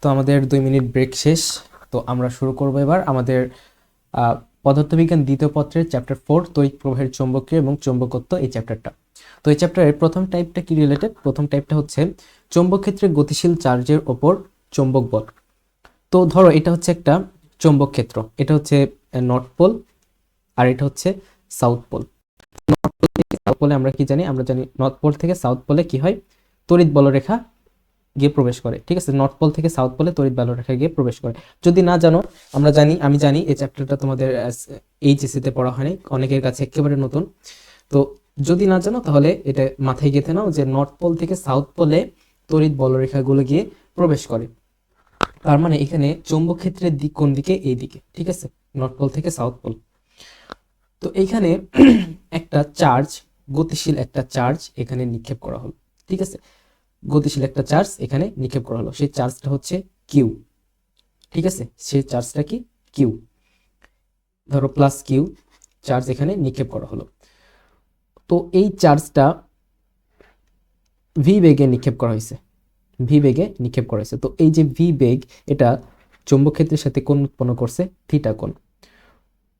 তো আমাদের 2 minute break শেষ। তো আমরা শুরু করবো এবার আমাদের পদার্থবিজ্ঞান দ্বিতীয় পত্রের চ্যাপ্টার 4 তড়িৎ প্রবাহের চৌম্বকীয় এবং চৌম্বকত্ব এই চ্যাপ্টারটা। তো এই চ্যাপ্টারের প্রথম টাইপটা কি রিলেটেড? প্রথম টাইপটা হচ্ছে চৌম্বক ক্ষেত্রে গতিশীল চার্জের ওপর চৌম্বক বল। তো ধরো এটা হচ্ছে একটা চৌম্বক ক্ষেত্র, এটা হচ্ছে নর্থ পোল আর এটা হচ্ছে সাউথ পোল। নর্থ পোল থেকে সাউথ পোলে আমরা কি জানি? আমরা জানি নর্থ পোল থেকে সাউথ পোলে কি হয়? তড়িৎ বলরেখা গিয়ে প্রবেশ করে। ঠিক আছে, নর্থ পোল থেকে সাউথ পোলে তড়িৎ বলরেখা গিয়ে প্রবেশ করে। যদি না জানো, আমি জানি এই চ্যাপ্টারটা তোমাদের এইচএসসি তে পড়া হয়নি, অনেকের কাছে একেবারে নতুন। তো যদি না জানো তাহলে এটা মাথায় গেঁথে নাও যে নর্থ পোল থেকে সাউথ পোলে তড়িৎ বলরেখাগুলো গিয়ে প্রবেশ করে। তার মানে এখানে চৌম্বক ক্ষেত্রের দিক কোন দিকে? এই দিকে। ঠিক আছে, নর্থ পোল থেকে সাউথ পোল। তো এইখানে একটা চার্জ, গতিশীল একটা চার্জ এখানে নিক্ষেপ করা হলো। ঠিক আছে, গতিশীল একটা চার্জ এখানে নিক্ষেপ করা হলো, সেই চার্জটা হচ্ছে কিউ। ঠিক আছে, সেই চার্জটা কি? কিউ। ধরো প্লাস কিউ চার্জ এখানে নিক্ষেপ করা হলো। তো এই চার্জটা ভি বেগে নিক্ষেপ করা হয়েছে, ভি বেগে নিক্ষেপ করা হয়েছে। তো এই যে ভি বেগ, এটা চৌম্বক ক্ষেত্রের সাথে কোণ উৎপন্ন করছে, থিটা কোণ।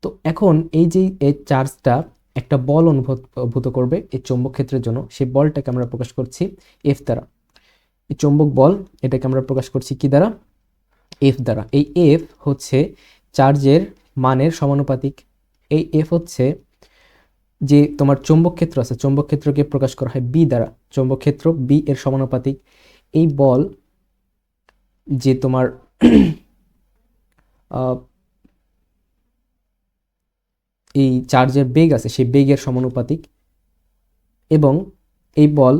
তো এখন এই যে এই চার্জটা একটা বল অনুভূত করবে এই চৌম্বক ক্ষেত্রের জন্য, সেই বলটাকে আমরা প্রকাশ করছি এফ দ্বারা। এই চৌম্বক বল, এটাকে আমরা প্রকাশ করছি কি দ্বারা? এফ দ্বারা। এই এফ হচ্ছে চার্জের মানের সমানুপাতিক। এই এফ হচ্ছে যে তোমার চৌম্বক ক্ষেত্র আছে, চৌম্বক ক্ষেত্রকে প্রকাশ করা হয় বি দ্বারা, চৌম্বক ক্ষেত্র বি এর সমানুপাতিক। এই বল যে তোমার এই চার্জের বেগ আছে, সেই বেগের সমানুপাতিক। এবং এই বল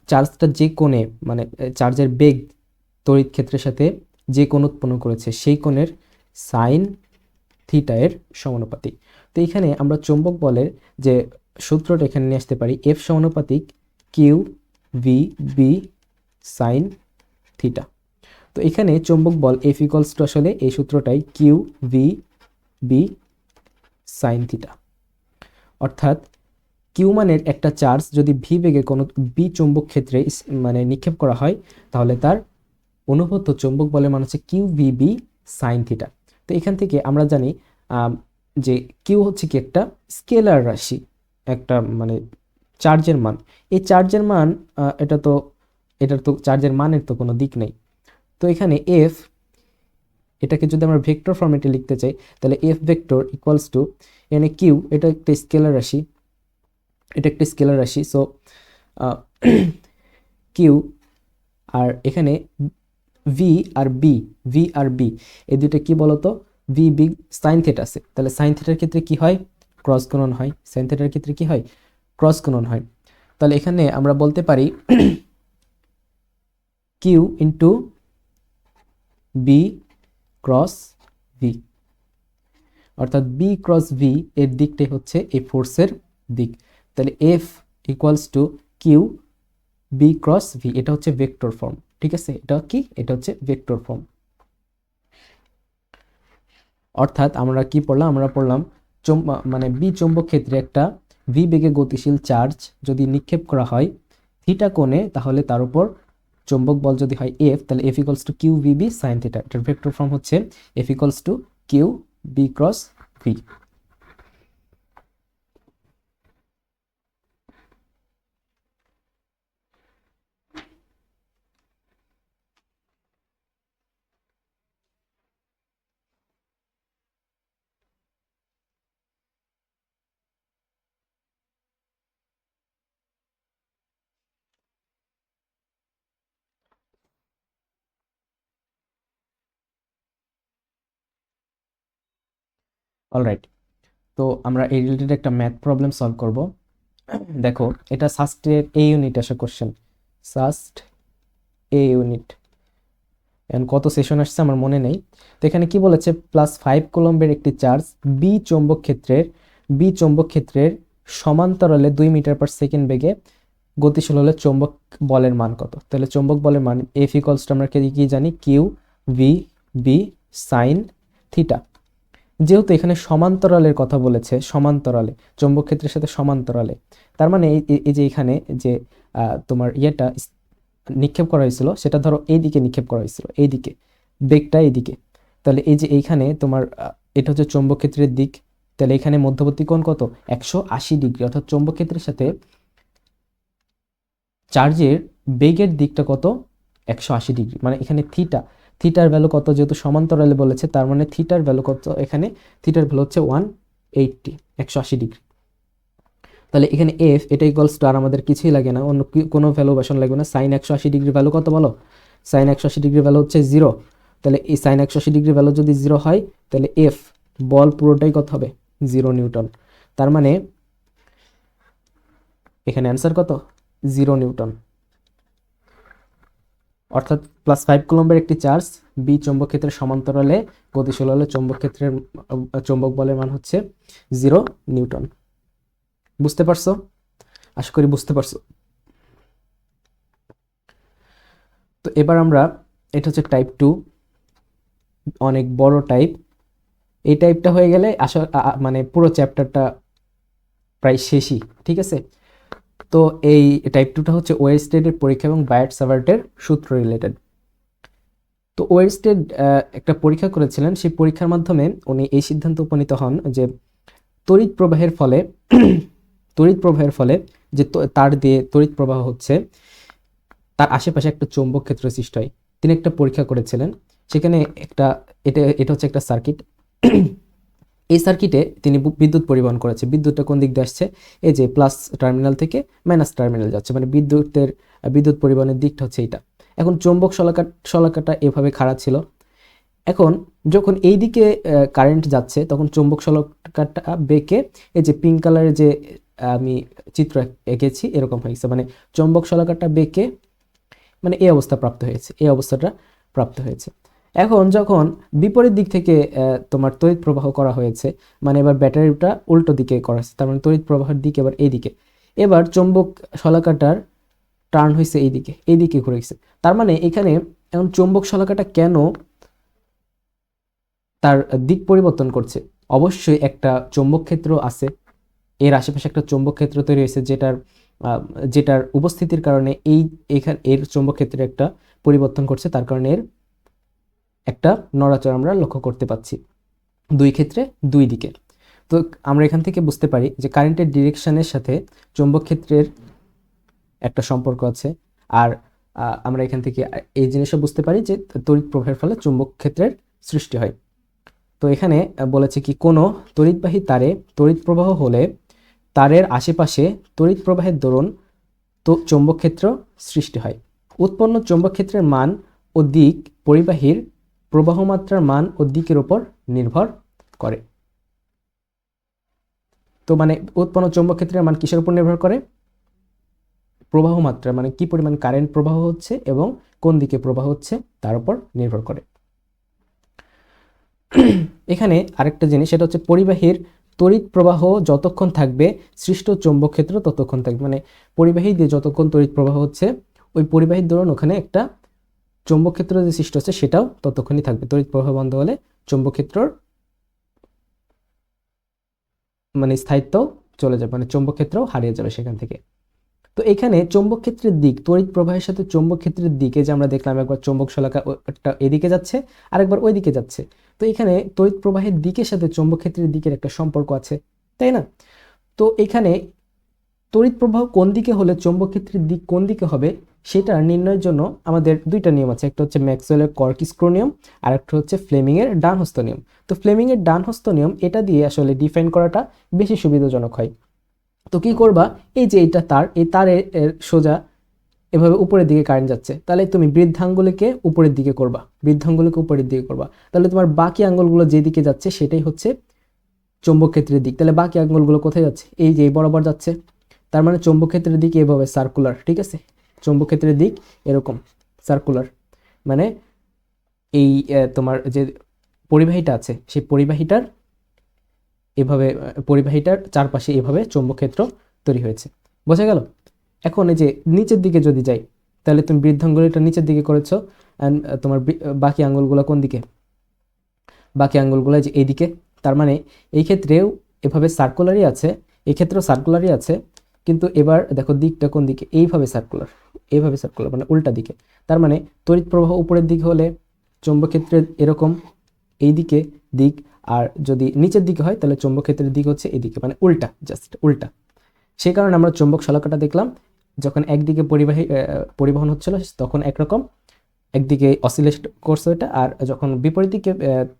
চার্জটা যে কোণে, মানে চার্জের বেগ তড়িৎ ক্ষেত্রের সাথে যে কোণ উৎপন্ন করেছে সেই কোণের সাইন থিটা এর সমানুপাতিক। তো এখানে আমরা চৌম্বক বলের যে সূত্রটা এখানে নিয়ে আসতে পারি, এফ সমানুপাতিক Q V B sine theta. তো এখানে চৌম্বক বল এফ ইকুয়ালস টু আসলে এই সূত্রটাই, Q V B sine theta. অর্থাৎ কিউ মানের একটা চার্জ যদি ভি বেগে কোনো বি চৌম্বক ক্ষেত্রে মানে নিক্ষেপ করা হয়, তাহলে তার অনুভূত চৌম্বক বলের মান হচ্ছে Q V B sine theta. তো এখান থেকে আমরা জানি যে কিউ হচ্ছে কি একটা স্কেলার রাশি, একটা মানে চার্জের মান। এই চার্জের মান এটার তো চার্জের মানের তো কোনো দিক নেই। তো এখানে এফ, এটাকে যদি আমরা ভেক্টর ফর্মেটে লিখতে চাই, তাহলে এফ ভেক্টর ইকুয়ালস টু, এখানে কিউ এটা একটা স্কেলার রাশি, এটা একটা স্কেলার রাশি। সো কিউ আর এখানে ভি আর বি এই দুইটা কি বলতো? ভি বি সাইন থিটা আছে, তাহলে সাইন থিটার ক্ষেত্রে কি হয়? ক্রস গুণন হয়। সাইন থিটার ক্ষেত্রে কি হয়? ক্রস গুণন হয়। তাহলে এখানে আমরা বলতে পারি Q into B cross V, অর্থাৎ বি ক্রস ভি এর দিকটাই হচ্ছে এই ফোর্সের দিক। তাহলে F equals to Q B cross V, এটা হচ্ছে ভেক্টর ফর্ম। ঠিক আছে, এটা কি? এটা হচ্ছে ভেক্টর ফর্ম। অর্থাৎ আমরা কি পড়লাম? আমরা পড়লাম মানে বি চৌম্বক ক্ষেত্রে একটা ভি বেগে গতিশীল চার্জ যদি নিক্ষেপ করা হয় থিটা কোণে, তাহলে তার উপর চৌম্বক বল যদি হয় এফ, তাহলে F equals to Q V B sine theta. এটার ভেক্টর ফর্ম হচ্ছে F equals to Q B cross V. Alright, তো আমরা এই রিলেটেড একটা ম্যাথ প্রবলেম সলভ করব। দেখো, এটা সাস্টের এ ইউনিট আসা কোশ্চেন, সাস্ট এ ইউনিট। এখন কত সেশন আসছে আমার মনে নেই। তো এখানে কি বলেছে? +5 কুলম্বের একটি চার্জ বি চৌম্বক ক্ষেত্রের সমান্তরালে 2 মিটার পার সেকেন্ড বেগে গতিশীল হলে চৌম্বক বলের মান কত? তাহলে চৌম্বক বলের মান এফ ইকুয়ালস টু আমরা কি জানি? Q V B sine theta. যেহেতু এখানে সমান্তরালের কথা বলেছে, সমান্তরালে চৌম্বক ক্ষেত্রের সাথে সমান্তরালে, তার মানে এই যে এখানে যে তোমার ইয়েটা নিক্ষেপ করা হয়েছিল সেটা ধরো এই দিকে নিক্ষেপ করা হয়েছিল, এই দিকে, বেগটা এইদিকে, তাহলে এই যে এইখানে তোমার এটা হচ্ছে চৌম্বক ক্ষেত্রের দিক, তাহলে এখানে মধ্যবর্তী কোণ কত 180 ডিগ্রি, অর্থাৎ চৌম্বক ক্ষেত্রের সাথে চার্জের বেগের দিকটা কত 180 ডিগ্রি, মানে এখানে থিটার ভ্যালু কত, যেহেতু সমান্তরালে বলেছে তার মানে থিটার ভ্যালু কত, এখানে থিটার ভ্যালু হচ্ছে 180 তাহলে এখানে এফ এটা ইকুয়ালস টু, আর আমাদের কিছুই লাগে না, অন্য কোনো ভ্যালুয়েশন লাগবে না, সাইন 180 ডিগ্রি ভ্যালু কত বলো, সাইন 180 ডিগ্রি ভ্যালু হচ্ছে 0, তাহলে এই সাইন 180 ডিগ্রি ভ্যালু যদি 0 হয় তাহলে এফ বল পুরোটাই কত হবে 0 নিউটন, তার মানে এখানে অ্যান্সার কত 0 নিউটন, অর্থাৎ +5 কুলম্বের একটি চার্জ বি চৌম্বক ক্ষেত্রের সমান্তরালে গতিশীল হলে চৌম্বক ক্ষেত্রের চৌম্বক বলের মান হচ্ছে 0 নিউটন। বুঝতে পারছো? আশা করি বুঝতে পারছো। তো এবার আমরা, এটা হচ্ছে টাইপ 2, অনেক বড় টাইপ, এই টাইপটা হয়ে গেলে মানে পুরো চ্যাপ্টারটা প্রায় শেষই, ঠিক আছে। তো এই টাইপ 2টা হচ্ছে ওয়েরস্টেডের পরীক্ষা এবং বায়াট-সাভার্টের সূত্র রিলেটেড। তো ওয়েরস্টেড একটা পরীক্ষা করেছিলেন, সেই পরীক্ষার মাধ্যমে উনি এই সিদ্ধান্ত উপনীত হন যে তড়িৎ প্রবাহের ফলে যে তার দিয়ে তড়িৎ প্রবাহ হচ্ছে, তার আশেপাশে একটা চৌম্বক ক্ষেত্র সৃষ্টি হয়। তিনি একটা পরীক্ষা করেছিলেন, সেখানে এটা হচ্ছে একটা সার্কিট। এই সার্কিটে তিনি বিদ্যুৎ পরিবহন করেছে। বিদ্যুৎটা কোন দিক দিয়ে আসছে, এই যে প্লাস টার্মিনাল থেকে মাইনাস টার্মিনাল যাচ্ছে, মানে বিদ্যুৎ পরিবহনের দিকটা হচ্ছে এইটা। এখন চৌম্বক শলাকাটা এভাবে খাড়া ছিল। এখন যখন এই দিকে কারেন্ট যাচ্ছে তখন চৌম্বক শলাকাটা বেঁকে, এই যে পিঙ্ক কালারের যে আমি চিত্র এঁকেছি এরকম হয়েছে, মানে চৌম্বক শলাকাটা বেঁকে মানে এই অবস্থাটা প্রাপ্ত হয়েছে। এখন যখন বিপরীত দিক থেকে তোমার তড়িৎ প্রবাহ করা হয়েছে, মানে এবার ব্যাটারিটা উল্টো দিকে করা হয়েছে, তার মানে তড়িৎ প্রবাহের দিক এবার এইদিকে, এবার চৌম্বক শলাকাটার টার্ন হয়েছে এইদিকে ঘুরে গেছে। তার মানে এখানে এখন চৌম্বক শলাকাটা কেন তার দিক পরিবর্তন করছে, অবশ্যই একটা চৌম্বক ক্ষেত্র আছে, এর আশেপাশে একটা চৌম্বক ক্ষেত্র তৈরি হয়েছে, যেটার উপস্থিতির কারণে এর চৌম্বক ক্ষেত্রে একটা পরিবর্তন করছে, তার কারণে এর একটা নড়াচড়া আমরা লক্ষ্য করতে পাচ্ছি দুই ক্ষেত্রে দুই দিকে। তো আমরা এখান থেকে বুঝতে পারি যে কারেন্টের ডিরেকশনের সাথে চৌম্বক ক্ষেত্রের একটা সম্পর্ক আছে। আর আমরা এখান থেকে এই জিনিসও বুঝতে পারি যে তড়িৎ প্রবাহের ফলে চৌম্বক ক্ষেত্রের সৃষ্টি হয়। তো এখানে বলেছে কি, কোনো তড়িৎবাহী তারে তড়িৎ প্রবাহ হলে তারের আশেপাশে তড়িৎ প্রবাহের দরুন তো চৌম্বক ক্ষেত্র সৃষ্টি হয়। উৎপন্ন চৌম্বক ক্ষেত্রের মান ও দিক পরিবাহীর প্রবাহ মাত্রার মান ও দিকের উপর নির্ভর করে। তো মানে উৎপন্ন চৌম্বক ক্ষেত্রের মান কিসের উপর নির্ভর করে, প্রবাহ মাত্রা, মানে কি পরিমাণ কারেন্ট প্রবাহ হচ্ছে এবং কোন দিকে প্রবাহ হচ্ছে তার উপর নির্ভর করে। এখানে আরেকটা জিনিস, সেটা হচ্ছে পরিবাহীর তড়িৎ প্রবাহ যতক্ষণ থাকবে সৃষ্ট চৌম্বক ক্ষেত্র ততক্ষণ থাকবে, মানে পরিবাহী দিয়ে যতক্ষণ তড়িৎ প্রবাহ হচ্ছে ওই পরিবাহীর দরুন ওখানে একটা চৌম্বক ক্ষেত্র যে সৃষ্টি হচ্ছে সেটাও ততক্ষণই থাকবে। তড়িৎ প্রবাহ বন্ধ হলে চৌম্বক ক্ষেত্রর মানে স্থায়িত্ব চলে যাবে, মানে চৌম্বক ক্ষেত্রও হারিয়ে যাবে সেখান থেকে। তো এখানে চৌম্বক ক্ষেত্রের দিক, তড়িৎ প্রবাহের সাথে চৌম্বক ক্ষেত্রের দিকে যে আমরা দেখলাম, একবার চৌম্বক শলাকা এদিকে যাচ্ছে আরেকবার ওই দিকে যাচ্ছে, তো এখানে তড়িৎ প্রবাহের দিকের সাথে চৌম্বক ক্ষেত্রের দিকের একটা সম্পর্ক আছে, তাই না? তো এখানে তড়িৎ প্রবাহ কোন দিকে হলে চৌম্বক ক্ষেত্রের দিক কোন দিকে হবে সেটা নির্ণয়ের জন্য আমাদের দুইটা নিয়ম আছে, একটা হচ্ছে ম্যাক্সওয়েলের কর্ক-স্ক্রু নিয়ম আর একটা হচ্ছে ফ্লেমিংয়ের ডানহস্ত নিয়ম। তো ফ্লেমিংয়ের ডানহস্ত নিয়ম এটা দিয়ে আসলে ডিফাইন করাটা বেশি সুবিধাজনক হয়। তো কি করবা, এই যে এইটা তার, এই তারের সোজা এভাবে উপরের দিকে কারেন্ট যাচ্ছে, তাহলে তুমি বৃদ্ধাঙ্গুলিকে উপরের দিকে করবা, তাহলে তোমার বাকি আঙ্গুলগুলো যেদিকে যাচ্ছে সেটাই হচ্ছে চৌম্বক ক্ষেত্রের দিক। তাহলে বাকি আঙ্গুলগুলো কোথায় যাচ্ছে, এই যে বরাবর যাচ্ছে, তার মানে চৌম্বক ক্ষেত্রের দিক এভাবে সার্কুলার, ঠিক আছে, চৌম্বক ক্ষেত্রের দিক এরকম সার্কুলার, মানে এই তোমার যে পরিবাহীটা আছে সেই পরিবাহীটার চারপাশে এভাবে চৌম্বক ক্ষেত্র তৈরি হয়েছে। বোঝা গেল? এখন এই যে নিচের দিকে যদি যাই, তাহলে তুমি বৃদ্ধাঙ্গুলিটা নিচের দিকে করেছো, অ্যান্ড তোমার বাকি আঙ্গুলগুলো কোন দিকে, বাকি আঙ্গুলগুলো যে এইদিকে, তার মানে এই ক্ষেত্রেও এভাবে সার্কুলারই আছে, এই ক্ষেত্রেও সার্কুলারই আছে, কিন্তু এবার দেখো দিকটা কোন দিকে, এইভাবে সার্কুলার, এইভাবে সার্কুলার মানে উল্টা দিকে। তার মানে তড়িৎ প্রবাহ উপরের দিকে হলে চৌম্বক ক্ষেত্রের এরকম এই দিকে দিক, আর যদি নিচের দিকে হয় তাহলে চৌম্বক ক্ষেত্রের দিক হচ্ছে এদিকে, মানে উল্টা, জাস্ট উল্টা। সেই কারণে আমরা চৌম্বক শলাকাটা দেখলাম, যখন একদিকে পরিবহন হচ্ছিল তখন একরকম, একদিকে অসিলেট করছে এটা, আর যখন বিপরীত দিকে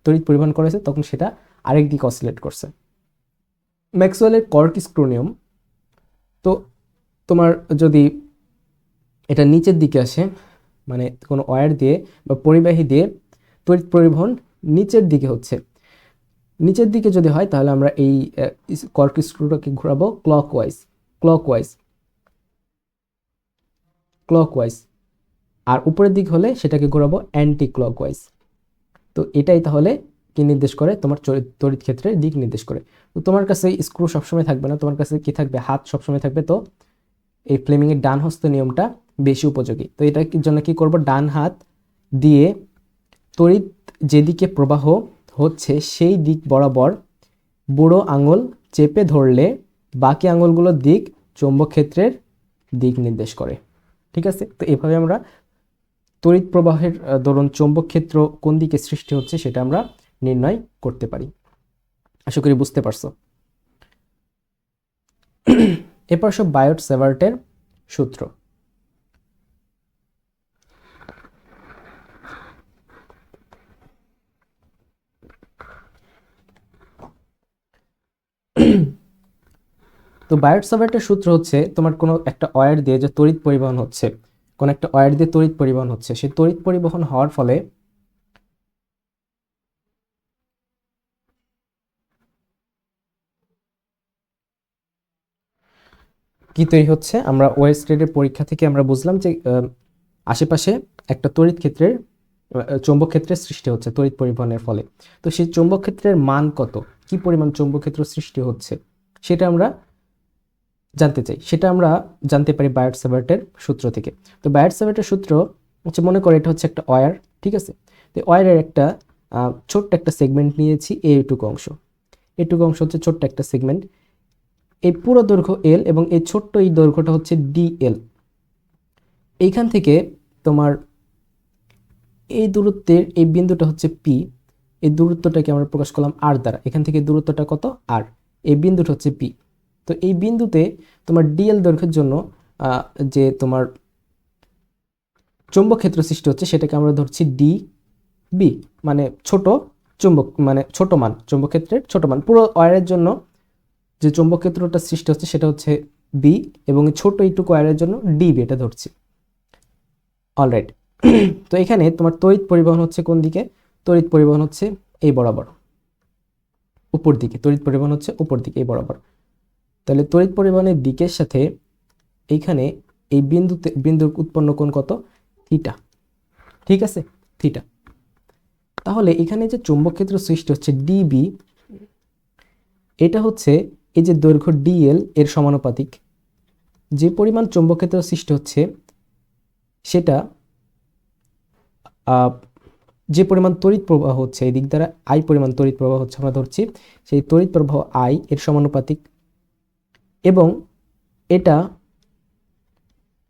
তড়িৎ পরিবহন করেছে তখন সেটা আরেক দিকে অসিলেট করছে। ম্যাক্সওয়েলের কর্কস্ক্রু নিয়ম, তো তোমার যদি এটা নিচের দিকে আসে, মানে কোনো ওয়্যার দিয়ে বা পরিবাহী দিয়ে তড়িৎ পরিবহন নিচের দিকে হচ্ছে, নিচের দিকে যদি হয় তাহলে আমরা এই কর্কস্ক্রুটাকে ঘোরাবো ক্লকওয়াইজ, ক্লকওয়াইজ, ক্লকওয়াইজ। আর উপরের দিক হলে সেটাকে ঘোরাবো অ্যান্টি ক্লকওয়াইজ। তো এটাই তাহলে কি নির্দেশ করে, তোমার তড়িৎ ক্ষেত্রের দিক নির্দেশ করে। তো তোমার কাছে স্ক্রু সবসময় থাকবে না, তোমার কাছে কি থাকবে, হাত সবসময় থাকবে। তো এই ফ্লেমিংয়ের ডান হস্ত নিয়মটা বেশি উপযোগী। তো এটার জন্য কি করব, ডান হাত দিয়ে তড়িৎ যেদিকে প্রবাহ হচ্ছে সেই দিক বরাবর বুড়ো আঙুল চেপে ধরলে বাকি আঙুলগুলোর দিক চৌম্বক ক্ষেত্রের দিক নির্দেশ করে। ঠিক আছে, তো এভাবে আমরা তড়িৎ প্রবাহের দরুন চৌম্বক ক্ষেত্র কোন দিকে সৃষ্টি হচ্ছে সেটা আমরা নির্ণয় করতে পারি। আশা করি বুঝতে পারছো। এরপর সব বায়ট সেভার্টের সূত্র। তো বায়ট সেভার্টের সূত্র হচ্ছে, তোমার কোনো একটা ওয়্যার দিয়ে যে তড়িৎ পরিবহন হচ্ছে, কোন একটা ওয়্যার দিয়ে তড়িৎ পরিবহন হচ্ছে, সেই তড়িৎ পরিবহন হওয়ার ফলে কি তৈরি হচ্ছে, আমরা ওয়েস্টেডের পরীক্ষা থেকে আমরা বুঝলাম যে আশেপাশে একটা তড়িৎ ক্ষেত্রের চৌম্বক ক্ষেত্রের সৃষ্টি হচ্ছে তড়িৎ পরিবহনের ফলে। তো সেই চৌম্বক ক্ষেত্রের মান কত, কি পরিমাণ চৌম্বক ক্ষেত্র সৃষ্টি হচ্ছে সেটা আমরা জানতে চাই, সেটা আমরা জানতে পারি বায়ট সেভার্টের সূত্র থেকে। তো বায়ট সেভার্টের সূত্র হচ্ছে, মনে করো এটা হচ্ছে একটা ওয়্যার, ঠিক আছে। তো ওয়্যারের একটা ছোট্ট একটা সেগমেন্ট নিয়েছি, এইটুকু অংশ, এইটুকু অংশ হচ্ছে ছোট্ট একটা সেগমেন্ট। এই পুরো দৈর্ঘ্য এল এবং এই ছোট্ট এই দৈর্ঘ্যটা হচ্ছে ডিএল। এইখান থেকে তোমার এই দূরত্বের এই বিন্দুটা হচ্ছে পি, এই দূরত্বটাকে আমরা প্রকাশ করলাম আর দ্বারা। এখান থেকে দূরত্বটা কত, আর, এই বিন্দুটা হচ্ছে পি। তো এই বিন্দুতে তোমার ডিএল দৈর্ঘ্যের জন্য যে তোমার চৌম্বক ক্ষেত্র সৃষ্টি হচ্ছে সেটাকে আমরা ধরছি ডি বি, মানে ছোট চুম্বক, মানে ছোট মান, চৌম্বক ক্ষেত্রের ছোট মান। পুরো ওয়্যারের জন্য যে চৌম্বক ক্ষেত্রটা সৃষ্টি হচ্ছে সেটা হচ্ছে বি, এবং ছোট এইটুকু ওয়্যারের জন্য ডিবি এটা ধরছি। অলরাইট। তো এখানে তোমার তড়িৎ পরিবহন হচ্ছে কোন দিকে, তড়িৎ পরিবহন হচ্ছে এই বরাবর, উপর দিকে, তড়িৎ পরিবহন হচ্ছে উপর দিকে এই বরাবর। তাহলে তড়িৎ পরিবহনের দিকের সাথে এইখানে এই বিন্দুর উৎপন্ন কোণ কত, থিটা। ঠিক আছে, থিটা। তাহলে এখানে যে চৌম্বক ক্ষেত্র সৃষ্টি হচ্ছে ডিবি, এটা হচ্ছে এই যে দৈর্ঘ্য ডিএল এর সমানুপাতিক। যে পরিমাণ চৌম্বক ক্ষেত্র সৃষ্টি হচ্ছে সেটা যে পরিমাণ তড়িৎ প্রবাহ হচ্ছে এই দিক দ্বারা আই পরিমাণ তড়িৎ প্রবাহ হচ্ছে আমরা ধরছি, সেই তড়িৎ প্রবাহ আই এর সমানুপাতিক। এবং এটা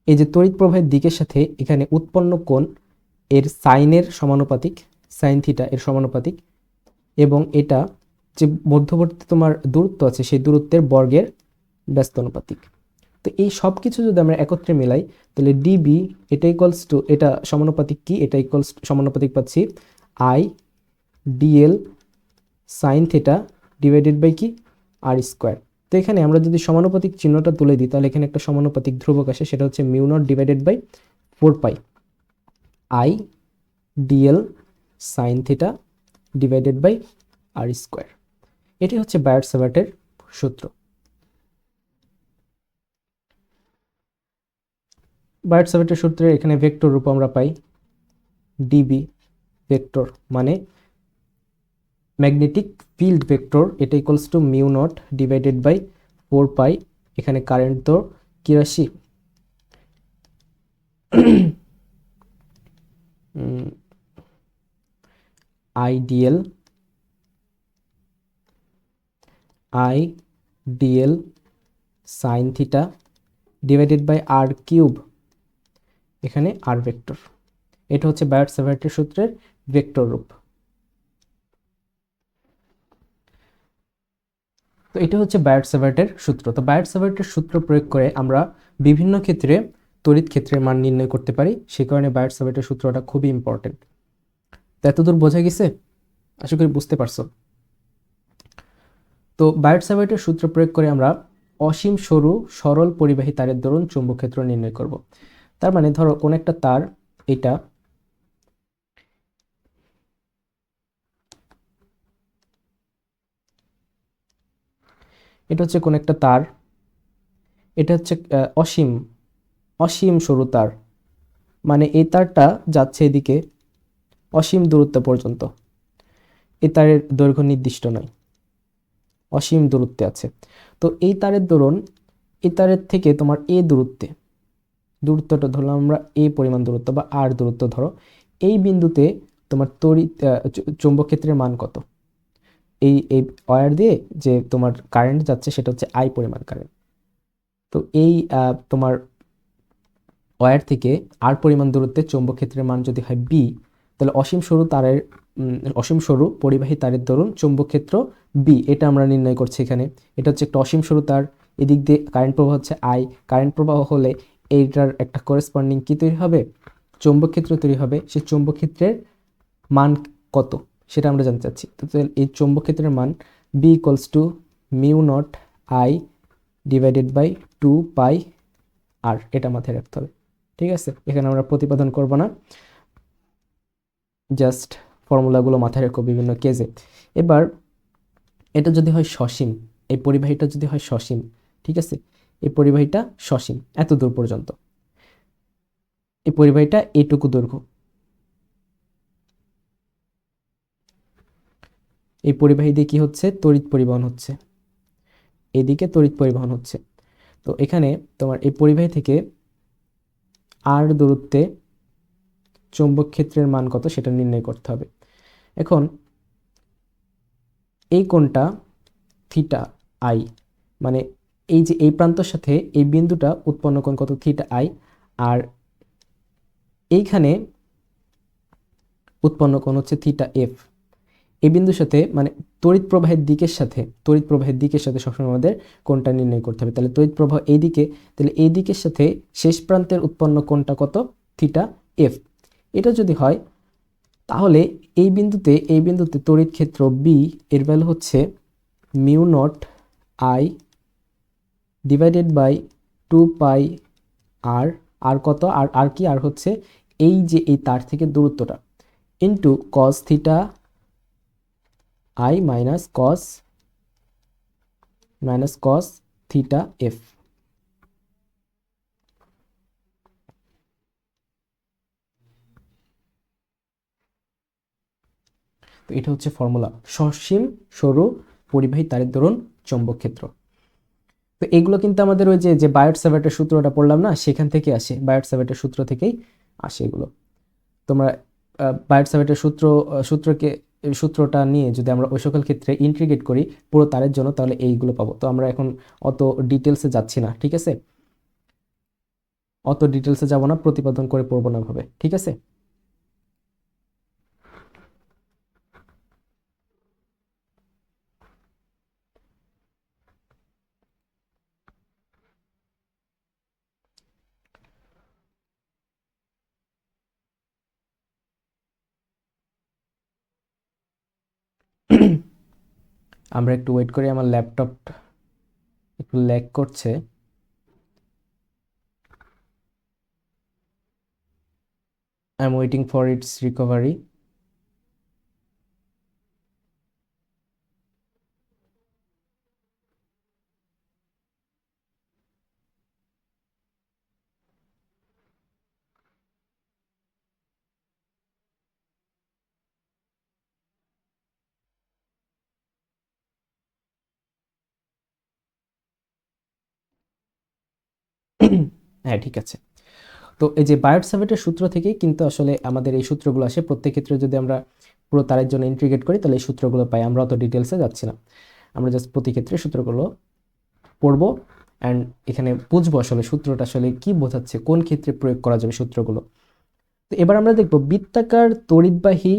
এই যে তড়িৎ প্রবাহের দিকের সাথে এখানে উৎপন্ন কোণ এর সাইনের সমানুপাতিক, সাইন থিটা এর সমানুপাতিক। এবং এটা যে মধ্যবর্তী তোমার দূরত্ব আছে সেই দূরত্বের বর্গের ব্যস্ত অনুপাতিক। তো এই সব কিছু যদি আমরা একত্রে মিলাই তাহলে ডিবি এটা ইকুয়ালস টু, এটা সমানুপাতিক কি, এটা ইকুয়ালস সমানুপাতিক পাচ্ছি I DL sine theta divided by কি, আর স্কোয়ার। তো এখানে আমরা যদি সমানুপাতিক চিহ্নটা তুলে দিই তাহলে এখানে একটা সমানুপাতিক ধ্রুবক আসে, সেটা হচ্ছে mu naught divided by 4 pi I DL sine theta divided by R square. এটি হচ্ছে বায়ট সেভার্টের সূত্র। বায়ট সেভার্টের সূত্রে এখানে ভেক্টর রূপ আমরা পাই ডিবি ভেক্টর, মানে ম্যাগনেটিক ফিল্ড ভেক্টর, এটা equals to mu naught divided by 4 pi. এখানে কারেন্ট তো কি রাশি, IDL sine theta divided by R cube, এখানে আর ভেক্টর। এটা হচ্ছে বায়ট-স্যাভার্টের সূত্রের ভেক্টর রূপ। তো এটা হচ্ছে বায়ট-স্যাভার্টের সূত্র। তো বায়ট-স্যাভার্টের সূত্র প্রয়োগ করে আমরা বিভিন্ন ক্ষেত্রে তড়িৎ ক্ষেত্রের মান নির্ণয় করতে পারি, সে কারণে বায়ট-স্যাভার্টের সূত্রটা খুবই ইম্পর্টেন্ট। তো এতদূর বোঝা গেছে? আশা করি বুঝতে পারছো। তো বায়ট-স্যাভার্টের সূত্র প্রয়োগ করে আমরা অসীম সরু সরল পরিবাহী তারের দরুন চৌম্বক ক্ষেত্র নির্ণয় করব। তার মানে ধরো কোন একটা তার, এটা এটা হচ্ছে কোন একটা তার, এটা হচ্ছে অসীম অসীম সরু তার, মানে এই তারটা যাচ্ছে এদিকে অসীম দূরত্ব পর্যন্ত। এই তারের দৈর্ঘ্য নির্দিষ্ট নয়, অসীম দূরত্বে আছে। তো এই তারের দরুন এই তারের থেকে তোমার এ দূরত্বটা ধরলাম আমরা এ পরিমাণ দূরত্ব বা আর দূরত্ব ধরো, এই বিন্দুতে তোমার তড়িৎ চৌম্বক ক্ষেত্রের মান কত? এই এই ওয়্যার দিয়ে যে তোমার কারেন্ট যাচ্ছে সেটা হচ্ছে আই পরিমাণ কারেন্ট। তো এই তোমার ওয়্যার থেকে আর পরিমাণ দূরত্বে চৌম্বক ক্ষেত্রের মান যদি হয় বি, তাহলে অসীম সরু পরিবাহী তারের দরুন চৌম্বক ক্ষেত্র বি, এটা আমরা নির্ণয় করছি এখানে। এটা হচ্ছে একটা অসীম সরু তার, এদিক দিয়ে কারেন্ট প্রবাহ হচ্ছে আই, কারেন্ট প্রবাহ হলে এইটার একটা করেসপন্ডিং কি তৈরি হবে? চৌম্বক ক্ষেত্র তৈরি হবে। সেই চৌম্বক ক্ষেত্রের মান কত সেটা আমরা জানতে চাচ্ছি। তো এই চৌম্বক ক্ষেত্রের মান B equals to mu not I divided by 2 pi r, এটা মাথায় রাখতে হবে। ঠিক আছে, এখানে আমরা প্রতিপাদন করব না, জাস্ট ফর্মুলাগুলো মাথায় রাখো বিভিন্ন কেজে। এবার এটা যদি হয় সসীম, এই পরিবাহীটা যদি হয় সসীম, ঠিক আছে, এই পরিবাহীটা সসীম এত দূর পর্যন্ত, এই পরিবাহীটা এইটুকু দৈর্ঘ্য, এই পরিবাহী দিয়ে কি হচ্ছে? তড়িৎ পরিবহন হচ্ছে, এদিকে তড়িৎ পরিবহন হচ্ছে। তো এখানে তোমার এই পরিবাহী থেকে আর দূরত্বে চৌম্বক ক্ষেত্রের মান কত সেটা নির্ণয় করতে হবে। এখন এই কোণটা থিটা আই, মানে এই যে এই প্রান্তর সাথে এই বিন্দুটা উৎপন্ন কোণ কত? Theta I. আর এইখানে উৎপন্ন কোণ হচ্ছে থিটা এফ। এই বিন্দুর সাথে মানে তড়িৎ প্রবাহের দিকের সাথে সবসময় আমাদের কোণটা নির্ণয় করতে হবে। তাহলে তড়িৎ প্রবাহ এইদিকে, তাহলে এই দিকের সাথে শেষ প্রান্তের উৎপন্ন কোণটা কত? Theta F. এটা যদি হয় তাহলে এই বিন্দুতে তড়িৎ ক্ষেত্র বি এর ভ্যালু হচ্ছে mu not I divided by 2 pi r. R কত? আর কি? আর হচ্ছে এই যে এই তার থেকে দূরত্বটা into cos theta I minus cos theta F. তো এটা হচ্ছে ফর্মুলা সসীম সরু পরিবাহী তারের দরুন চৌম্বক ক্ষেত্র। তো এগুলো কিন্তু আমাদের ওই যে বায়ট-স্যাভার্টের সূত্রটা পড়লাম না, সেখান থেকে আসে, বায়ট-স্যাভার্টের সূত্র থেকেই আসে এগুলো। তোমরা বায়ট-স্যাভার্টের সূত্রটা নিয়ে যদি আমরা ওই সকল ক্ষেত্রে ইন্টিগ্রেট করি পুরো তারের জন্য, তাহলে এইগুলো পাবো। তো আমরা এখন অত ডিটেলসে যাচ্ছি না, ঠিক আছে, অত ডিটেলসে যাব না, প্রতিপাদন করে পড়বো না ভাবে, ঠিক আছে। আমরা একটু ওয়েট করি, আমার ল্যাপটপটা একটু ল্যাগ করছে। I am waiting for its recovery. হ্যাঁ, ঠিক আছে। তো এই যে বায়ট-স্যাভার্টের সূত্র থেকেই কিন্তু আসলে আমাদের এই সূত্রগুলো আসে। প্রত্যেক ক্ষেত্রে যদি আমরা পুরো তারের জন্য ইন্টিগ্রেট করি তাহলে এই সূত্রগুলো পাই। আমরা অত ডিটেলসে যাচ্ছি না, আমরা জাস্ট প্রতি ক্ষেত্রে সূত্রগুলো পড়বো অ্যান্ড এখানে বুঝবো আসলে সূত্রটা আসলে কি বোঝাচ্ছে, কোন ক্ষেত্রে প্রয়োগ করা যাবে সূত্রগুলো। তো এবার আমরা দেখব বৃত্তাকার তড়িৎবাহী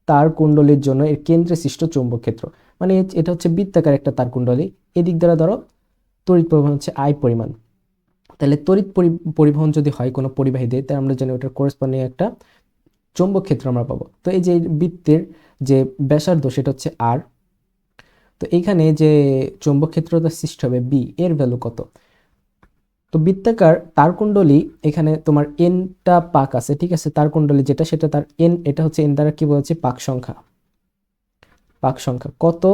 তার কুণ্ডলীর জন্য এর কেন্দ্রে সৃষ্ট চৌম্বক ক্ষেত্র। মানে এটা হচ্ছে বৃত্তাকার একটা তার কুণ্ডলী, এদিক দ্বারা ধরো তড়িৎ পরিবহন হচ্ছে আই পরিমাণ। তাহলে তড়িৎ পরিবহন যদি হয় কোনো পরিবাহী দিয়ে, তাহলে আমরা জানি ওটার করেসপন্ডিং একটা চৌম্বক ক্ষেত্র আমরা পাবো। তো এই যে বৃত্তের যে ব্যাসার্ধ সেটা হচ্ছে আর, তো এইখানে যে চৌম্বক ক্ষেত্রটা সৃষ্টি হবে বি, এর ভ্যালু কত? তো বৃত্তাকার তারকুণ্ডলী, এখানে তোমার এনটা পাক আছে, ঠিক আছে, তারকুণ্ডলী যেটা সেটা তার এন, এটা হচ্ছে এন দ্বারা কি বলছে পাক সংখ্যা। পাক সংখ্যা কত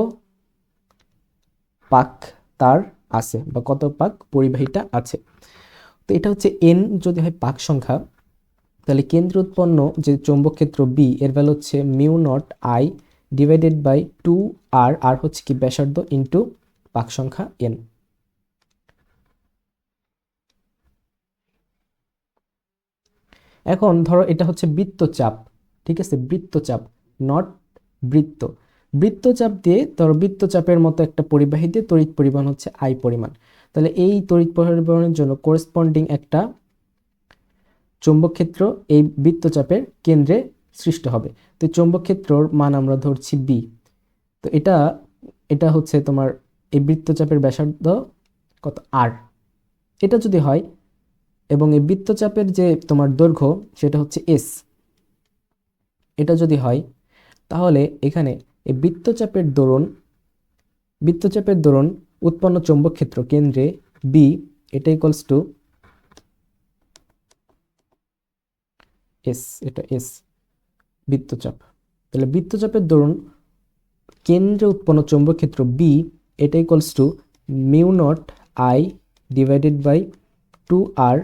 পাক তার আছে বা কত পাক পরিবাহীটা আছে, তো এটা হচ্ছে এন যদি হয় পাক সংখ্যা, তাহলে কেন্দ্রে উৎপন্ন যে চৌম্বক ক্ষেত্র বি এর ভ্যালু হচ্ছে mu not I divided by 2r, r হচ্ছে কি ব্যাসার্ধ ইন্টু পাক সংখ্যা এন। এখন ধরো এটা হচ্ছে বৃত্তচাপ, ঠিক আছে, বৃত্তচাপ নট বৃত্ত। বৃত্তচাপ দিয়ে ধরো বৃত্তচাপের মতো একটা পরিবাহী দিয়ে তড়িৎ পরিবহন হচ্ছে আই পরিমাণ। তাহলে এই তড়িৎ পরিবহনের জন্য করেসপন্ডিং একটা চৌম্বক ক্ষেত্র এই বৃত্তচাপের কেন্দ্রে সৃষ্ট হবে। তো চৌম্বক ক্ষেত্রর মান আমরা ধরছি বি। তো এটা এটা হচ্ছে তোমার এই বৃত্তচাপের ব্যাসার্ধ কত আর, এটা যদি হয়, এবং এই বৃত্তচাপের যে তোমার দৈর্ঘ্য সেটা হচ্ছে এস, এটা যদি হয়, তাহলে এখানে এই বৃত্তচাপের দরুন উৎপন্ন চৌম্বক ক্ষেত্র কেন্দ্রে বি, এটা ইকুয়ালস টু এস, এটা এস বৃত্তচাপ। তাহলে বৃত্তচাপের দরুন কেন্দ্রে উৎপন্ন চৌম্বক ক্ষেত্র বি, এটা equals to mu not I divided by 2r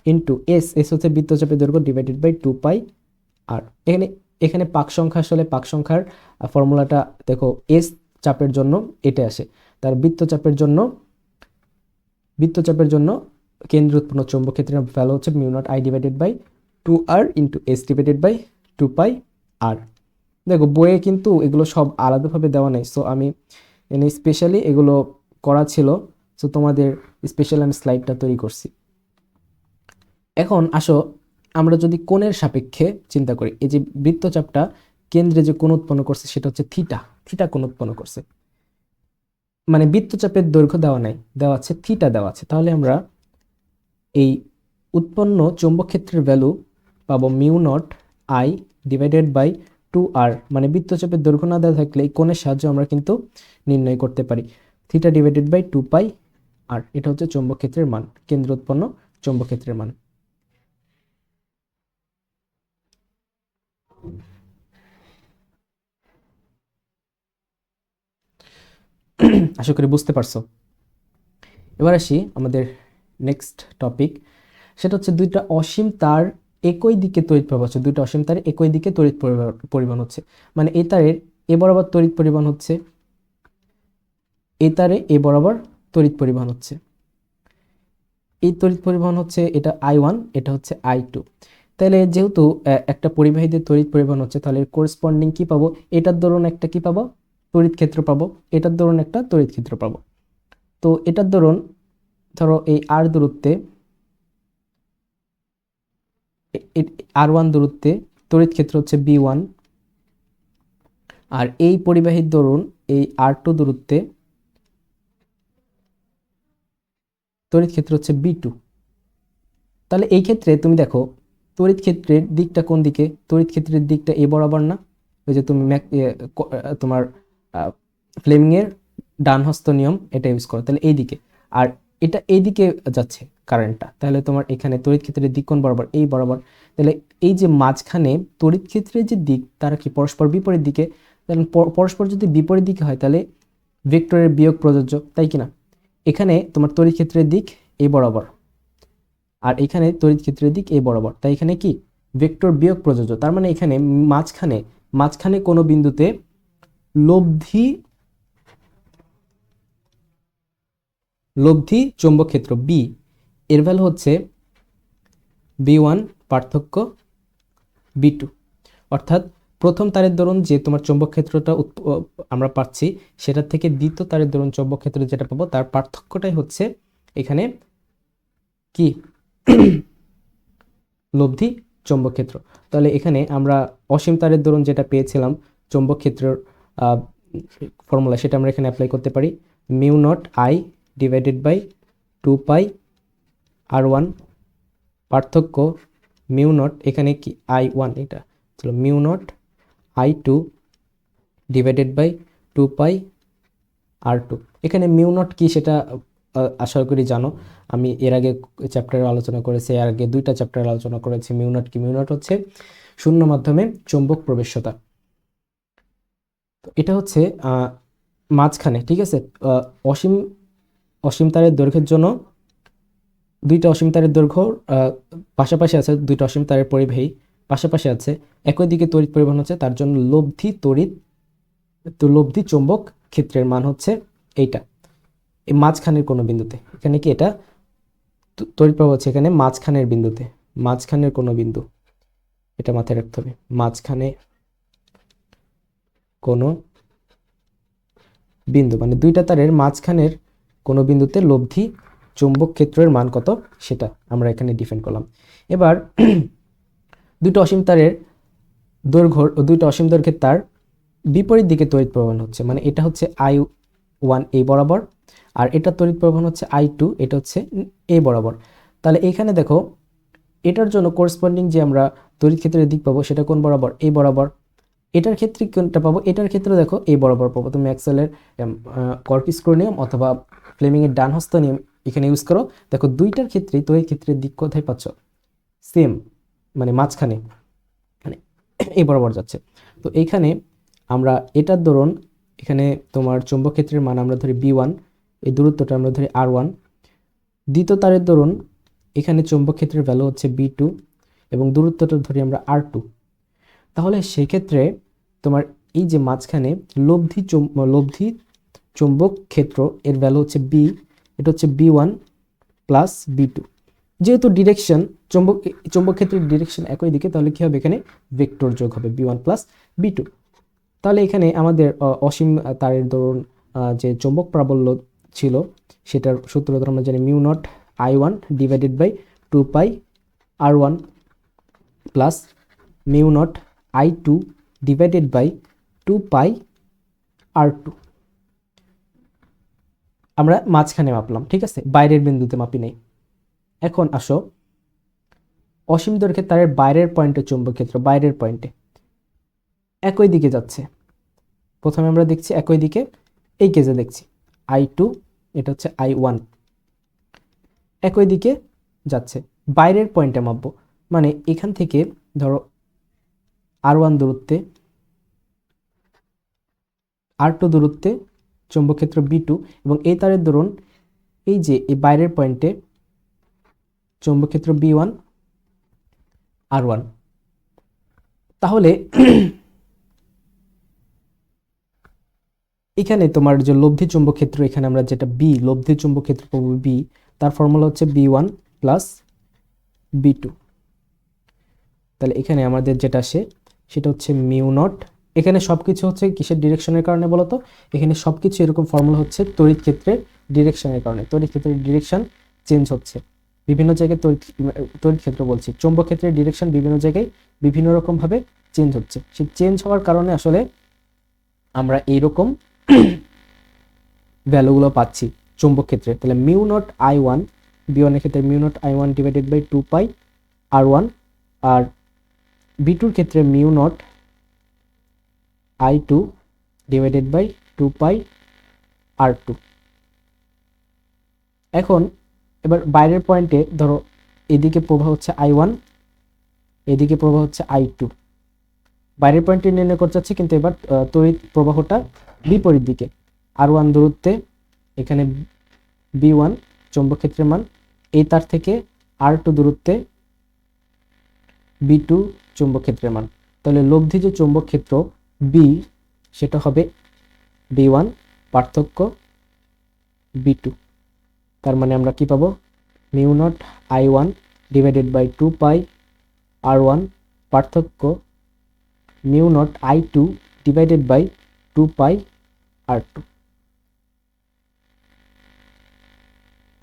into s, s হচ্ছে বৃত্তচাপের দৈর্ঘ্য, ডিভাইডেড বাই 2π আর। এখানে এখানে পাক সংখ্যা আসলে পাক সংখ্যার ফর্মুলাটা দেখো, এস চাপের জন্য এটা আসে, তার বৃত্তচাপের জন্য কেন্দ্রে উৎপন্ন চৌম্বক ক্ষেত্রের ভ্যালু হচ্ছে mu not I divided by 2r into S divided by 2π r. দেখো বইয়ে কিন্তু এগুলো সব আলাদাভাবে দেওয়া নেই, সো আমি এনে স্পেশালি এগুলো করা ছিল, সো তোমাদের স্পেশাল আমি স্লাইডটা তৈরি করছি। এখন আসো আমরা যদি কোণের সাপেক্ষে চিন্তা করি, এই যে বৃত্তচাপটা কেন্দ্রে যে কোণ উৎপন্ন করছে সেটা হচ্ছে থিটা, থিটা কোণ উৎপন্ন করছে, মানে বৃত্তচাপের দৈর্ঘ্য দেওয়া নাই, দেওয়া আছে থিটা দেওয়া আছে। তাহলে আমরা এই উৎপন্ন চৌম্বক ক্ষেত্রের ভ্যালু পাবো mu not I divided by 2r, মানে বৃত্তচাপের দৈর্ঘ্য না দেওয়া থাকলে এই কোণের সাহায্যে আমরা কিন্তু নির্ণয় করতে পারি থিটা ডিভাইডেড বাই 2π আর। এটা হচ্ছে চৌম্বক ক্ষেত্রের মান, কেন্দ্র উৎপন্ন চৌম্বক ক্ষেত্রের মান। আশা করি বুঝতে পারছো। এবার আসি আমাদের নেক্সট টপিক, সেটা হচ্ছে দুইটা অসীম তার একই দিকে তড়িৎ প্রবাহ হচ্ছে, দুইটা অসীম তারে একই দিকে তড়িৎ পরিবহন হচ্ছে, মানে এই তারের এ বরাবর তড়িৎ পরিবহন হচ্ছে, এই তারে এ বরাবর তড়িৎ পরিবহন হচ্ছে। এই তড়িৎ পরিবহন হচ্ছে এটা I1, এটা হচ্ছে I2। তাহলে যেহেতু একটা পরিবাহীতে তড়িৎ পরিবহন হচ্ছে, তাহলে করেসপন্ডিং কি পাবো, এটার দরুন একটা কি পাবো, তড়িৎ ক্ষেত্র পাবো, এটার দরুন একটা তড়িৎ ক্ষেত্র পাবো। তো এটার দরুন ধরো এই আর দূরত্বে, R1 দূরত্বে তড়িৎ ক্ষেত্র হচ্ছে B1, আর এই পরিবাহীর দরুন এই R2 দূরত্বে তড়িৎ ক্ষেত্র হচ্ছে B2। তাহলে এই ক্ষেত্রে তুমি দেখো তড়িৎ ক্ষেত্রের দিকটা কোন দিকে, তড়িৎ ক্ষেত্রের দিকটা এ বরাবর না, ওই যে তুমি তোমার ফ্লেমিং এর ডান হস্ত নিয়ম এটা ইউজ করো, তাহলে এই দিকে, আর এটা এই দিকে যাচ্ছে কারেন্টটা, তাহলে তোমার এখানে তড়িৎ ক্ষেত্রের দিক কোন বরাবর, এই বরাবর। তাহলে এই যে মাঝখানে তড়িৎ ক্ষেত্রের যে দিক তারা কি পরস্পর বিপরীত দিকে, তাহলে পরস্পর যদি বিপরীত দিকে হয় তাহলে ভেক্টরের বিয়োগ প্রযোজ্য, তাই কিনা। এখানে তোমার তড়িৎ ক্ষেত্রের দিক এই বরাবর, আর এখানে তড়িৎ ক্ষেত্রের দিক এই বরাবর, তাই এখানে কি ভেক্টর বিয়োগ প্রযোজ্য। তার মানে এখানে মাঝখানে মাঝখানে কোনো বিন্দুতে লব্ধি চৌম্বক ক্ষেত্র বি এর ভ্যালু হচ্ছে B1 পার্থক্য B2, অর্থাৎ প্রথম তারের দরুন যে তোমার চৌম্বক ক্ষেত্রটা আমরা পাচ্ছি, সেটার থেকে দ্বিতীয় তারের দরুন চৌম্বক ক্ষেত্র যেটা পাবো তার পার্থক্যটাই হচ্ছে এখানে কি লব্ধি চৌম্বক ক্ষেত্র। তাহলে এখানে আমরা অসীম তারের দরুন যেটা পেয়েছিলাম চৌম্বক ক্ষেত্রের ফর্মুলা, সেটা আমরা এখানে অ্যাপ্লাই করতে পারি। Mu not I divided by 2πr1 পার্থক্য মিউ নট, এখানে কি I1, এটা ছিল mu naught I2 divided by 2πr2। এখানে মিউ নট কি সেটা আশা করি জানো, আমি এর আগে চ্যাপ্টারে আলোচনা করেছি, এর আগে 2টা চ্যাপ্টারে আলোচনা করেছি। মিউ নট কি? মিউ নট হচ্ছে শূন্য মাধ্যমে চৌম্বক প্রবেশ্যতা। তো এটা হচ্ছে মাঝখানে, ঠিক আছে। অসীম অসীম তারের দৈর্ঘ্যের জন্য দুইটা অসীম তারের দৈর্ঘ্য পাশাপাশি আছে, দুইটা অসীম তারের পরিবাহী পাশাপাশি আছে, একই দিকে তড়িৎ পরিবহন হচ্ছে, তার জন্য লব্ধি চৌম্বক ক্ষেত্রের মান হচ্ছে এইটা, এই মাঝখানের কোনো বিন্দুতে। এখানে কি এটা তড়িৎ প্রবাহ হচ্ছে এখানে মাঝখানের বিন্দুতে, মাঝখানের কোনো বিন্দু, এটা মাথায় রাখতে হবে। মাঝখানে কোনো বিন্দু মানে দুইটা তারের মাঝখানের কোনো বিন্দুতে লব্ধি চৌম্বক ক্ষেত্রের মান কত সেটা আমরা এখানে ডিফাইন করলাম। এবার দুটো অসীম তারের দৈর্ঘ্য, দুইটা অসীম দৈর্ঘ্যের তার বিপরীত দিকে তড়িৎ প্রবাহন হচ্ছে, মানে এটা হচ্ছে I1 এই বরাবর, আর এটা তড়িৎ প্রবাহন হচ্ছে I2, এটা হচ্ছে এই বরাবর। তাহলে এখানে দেখো এটার জন্য করেসপন্ডিং যে আমরা তড়িৎ ক্ষেত্রের দিক পাবো সেটা কোন বরাবর? এই বরাবর। এটার ক্ষেত্রে কোনটা পাবো? এটার ক্ষেত্রে দেখো এই বরাবর পাবো। তুমি ম্যাক্সওয়েলের কর্কিস্ক্রো নিয়ম অথবা ফ্লেমিংয়ের ডান হস্ত নিয়ম এখানে ইউজ করো, দেখো দুইটার ক্ষেত্রেই তড়িৎ ক্ষেত্রের দিক কোথায় পাচ্ছ? সেম, মানে মাঝখানে, মানে এই বরাবর যাচ্ছে। তো এইখানে আমরা এটার দরুন এখানে তোমার চৌম্বক ক্ষেত্রের মান আমরা ধরি B1, এই দূরত্বটা আমরা ধরি R1। দ্বিতীয় তারের দরুন এখানে চৌম্বক ক্ষেত্রের ভ্যালু হচ্ছে B2 এবং দূরত্বটা ধরি আমরা R2। তাহলে সেক্ষেত্রে তোমার এই যে মাঝখানে লব্ধি চৌম্বক ক্ষেত্র এর ভ্যালু হচ্ছে B, এটা হচ্ছে B1 প্লাস B2। যেহেতু ডিরেকশন চৌম্বক ক্ষেত্রের ডিরেকশন একই দিকে, তাহলে কি হবে? এখানে ভেক্টর যোগ হবে B1 প্লাস B2। তাহলে এখানে আমাদের অসীম তারের দরুন যে চৌম্বক প্রাবল্য ছিল সেটার সূত্র ধরে আমরা জানি mu naught I1 divided by 2πr1 plus mu naught I2 divided by 2πr2। আমরা মাঝখানে মাপলাম, ঠিক আছে, বাইরের বিন্দুতে মাপি নেই। এখন আসো অসীম দৈর্ঘ্যের তারের বাইরের পয়েন্টে চৌম্বক ক্ষেত্র, বাইরের পয়েন্টে একই দিকে যাচ্ছে। প্রথমে আমরা দেখছি একই দিকে, এই কেজে দেখছি I2, এটা হচ্ছে I1, একই দিকে যাচ্ছে। বাইরের পয়েন্টে মাপবো, মানে এখান থেকে ধরো R1 দূরত্বে, R2 দূরত্বে চৌম্বক ক্ষেত্র B2 এবং এই তারের দরুন এই যে এই বাইরের পয়েন্টে চৌম্বক ক্ষেত্র B1 R1। তাহলে এখানে তোমার যে লব্ধি চৌম্বক ক্ষেত্র, এখানে আমরা যেটা B লব্ধি চৌম্বক ক্ষেত্র পাবো B, তার ফর্মুলা হচ্ছে B1 প্লাস B2। তাহলে এখানে আমাদের যেটা আসে সেটা হচ্ছে মিউ নট, এখানে সবকিছু হচ্ছে কিসের ডিরেকশনের কারণে বলো তো? এখানে সবকিছু এরকম ফর্মুলা হচ্ছে তড়িৎ ক্ষেত্রের ডিরেকশনের কারণে। তড়িৎ ক্ষেত্রের ডিরেকশন চেঞ্জ হচ্ছে বিভিন্ন জায়গায়, তড়িৎ ক্ষেত্র বলছি, চৌম্বক ক্ষেত্রের ডিরেকশন বিভিন্ন জায়গায় বিভিন্ন রকম ভাবে চেঞ্জ হচ্ছে। সেই চেঞ্জ হওয়ার কারণে আসলে আমরা এইরকম ভ্যালুগুলো পাচ্ছি চৌম্বক ক্ষেত্রে। তাহলে মিউ নট I1 B1 এর ক্ষেত্রে mu naught I1 divided by 2πr1, আর B2 এর ক্ষেত্রে mu naught I2 divided by 2πr2। এখন এবার বাইরের পয়েন্টে ধরো এদিকে প্রবাহ হচ্ছে I1, এদিকে প্রবাহ হচ্ছে I2, বাইরের পয়েন্টে নির্ণয় করতে চাচ্ছি, কিন্তু এবার তড়িৎ প্রবাহটা বিপরীত দিকে। R1 দূরত্বে এখানে B1 চৌম্বক ক্ষেত্রের মান, এই তার থেকে R2 দূরত্বে B2 চৌম্বক ক্ষেত্রের মান। তাহলে লব্ধি যে চৌম্বক ক্ষেত্র B সেটা হবে B1 পার্থক্য B2। তার মানে আমরা কি পাবো? Mu naught I1 divided by 2πr1 পার্থক্য mu naught I2 divided by 2πr2।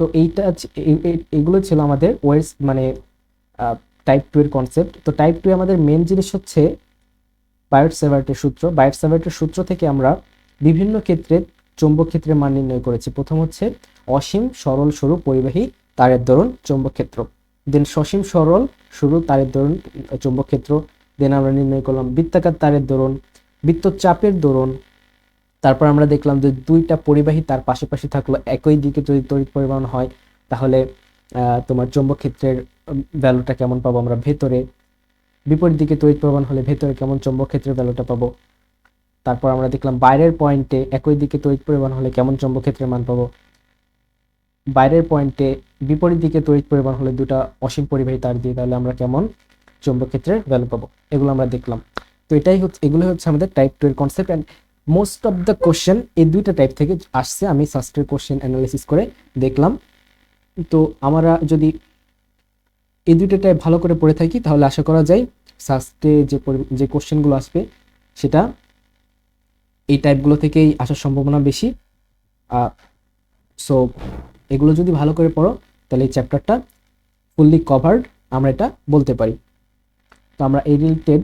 তো এগুলো ছিল আমাদের ওয়েটস মানে টাইপ 2 এর কনসেপ্ট। তো টাইপ 2 আমাদের মেন জিনিস হচ্ছে বায়ট-স্যাভার্টের সূত্র। বায়ট-স্যাভার্টের সূত্র থেকে আমরা বিভিন্ন ক্ষেত্রে চৌম্বক ক্ষেত্রের মান নির্ণয় করেছি। প্রথম হচ্ছে অসীম সরল সরু পরিবাহী তারের দরুন চৌম্বক ক্ষেত্র, দেন সসীম সরল সরু তারের দরুন চৌম্বক ক্ষেত্র, দেন আমরা নির্ণয় করলাম বৃত্তাকার তারের দরুন, বৃত্ত চাপের দরুন। তারপর আমরা দেখলাম যে দুইটা পরিবাহী তার পাশাপাশি থাকলো, একই দিকে যদি তড়িৎ পরিবহন হয় তাহলে তোমার চৌম্বক ক্ষেত্রের ভ্যালুটা কেমন পাবো আমরা ভেতরে, বিপরীত দিকে তড়িৎ প্রবাহ হলে ভেতরে কেমন চৌম্বক ক্ষেত্রের ভ্যালুটা পাবো। তারপর আমরা দেখলাম বাইরের পয়েন্টে একই দিকে তড়িৎ পরিবহন হলে কেমন চৌম্বক ক্ষেত্রের মান পাবো, বাইরের পয়েন্টে বিপরীত দিকে তড়িৎ পরিবহন হলে দুটো অসীম পরিবাহী তার দিয়ে তাহলে আমরা কেমন চৌম্বক ক্ষেত্রের ভ্যালু পাবো, এগুলো আমরা দেখলাম। তো এগুলো হচ্ছে আমাদের টাইপ 2 এর concept. And most of the question এই দুইটা টাইপ থেকে আসছে, আমি সাস্টের কোশ্চেন অ্যানালাইসিস করে দেখলাম। তো আমরা যদি এই দুইটা টাইপ ভালো করে পড়ে থাকি তাহলে আশা করা যায় সাস্টে যে কোশ্চেনগুলো আসবে সেটা এই টাইপগুলো থেকেই আসার সম্ভাবনা বেশি। সো এগুলো যদি ভালো করে পড়ো তাহলে এই চ্যাপ্টারটা ফুললি কভার্ড আমরা এটা বলতে পারি। তো আমরা এই রিলেটেড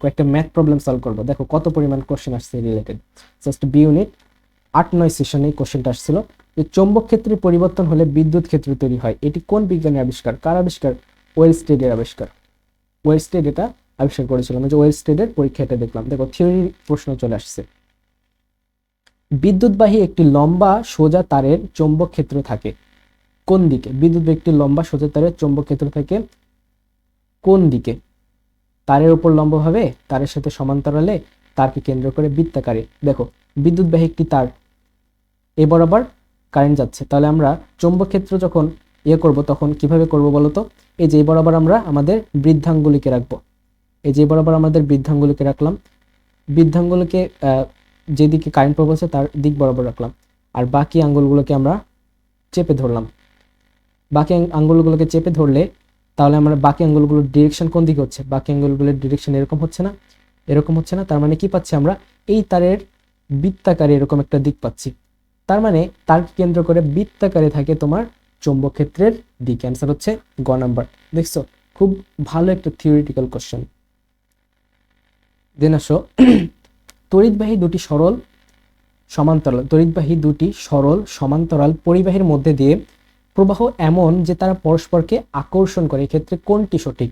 কয়েকটা ম্যাথ প্রবলেম সলভ করবো। দেখো কত পরিমাণ কোশ্চেন আসছে রিলেটেড। জাস্ট বি ইউনিট 8-9 সেশনে এই কোশ্চেনটা আসছিল যে চৌম্বক ক্ষেত্রের পরিবর্তন হলে বিদ্যুৎ ক্ষেত্র তৈরি হয়, এটি কোন বিজ্ঞানের আবিষ্কার? কার আবিষ্কার? ওয়েলস্টেডের আবিষ্কার। ওয়েলস্টেড এটা আবিষ্কার করেছিল। আমরা যে ওয়েলস্টেডের পরীক্ষা এটা দেখলাম। দেখো থিওরি প্রশ্ন চলে আসছে। বিদ্যুৎবাহী একটি লম্বা সোজা তারের চৌম্বক ক্ষেত্র থাকে কোন দিকে? বিদ্যুৎবাহী একটি লম্বা সোজা তারের চৌম্বক ক্ষেত্র থাকে কোন দিকে? তারের উপর লম্বভাবে, তারের সাথে সমান্তরালে, তারকে কেন্দ্র করে বৃত্তাকারে। দেখো বিদ্যুৎবাহী একটি তার এ বরাবর কারেন্ট যাচ্ছে, তাহলে আমরা চৌম্বক ক্ষেত্র যখন করব তখন কিভাবে করব বলো তো? এই যে বরাবর আমরা আমাদের বৃদ্ধাঙ্গুলিকে রাখবো, এই যে বরাবর আমাদের বৃদ্ধাঙ্গুলিকে রাখলাম, বৃদ্ধাঙ্গুলিকে যেদিকে কারেন্ট প্রবাহ আছে তার দিক বরাবর রাখলাম, আর বাকি আঙ্গুলগুলোকে আমরা চেপে ধরলাম। বাকি আঙ্গুলগুলোকে চেপে ধরলে তাহলে আমরা বাকি আঙ্গুলগুলোর ডিরেকশন কোন দিকে হচ্ছে? বাকি আঙ্গুলগুলোর ডিরেকশন এরকম হচ্ছে না, এরকম হচ্ছে না। তার মানে কি পাচ্ছি আমরা? এই তারের বৃত্তাকারে এরকম একটা দিক পাচ্ছি। তার মানে তারকে কেন্দ্র করে বৃত্তাকারে থাকে তোমার চৌম্বক ক্ষেত্রের দিক। অ্যান্সার হচ্ছে গ নাম্বার। দেখছো খুব ভালো একটা থিওরিটিক্যাল কোশ্চেন। দেন আসো তড়িৎবাহী দুটি সরল সমান্তরাল পরিবাহীর মধ্যে দিয়ে প্রবাহ এমন যে তারা পরস্পরকে আকর্ষণ করে, এক্ষেত্রে কোনটি সঠিক?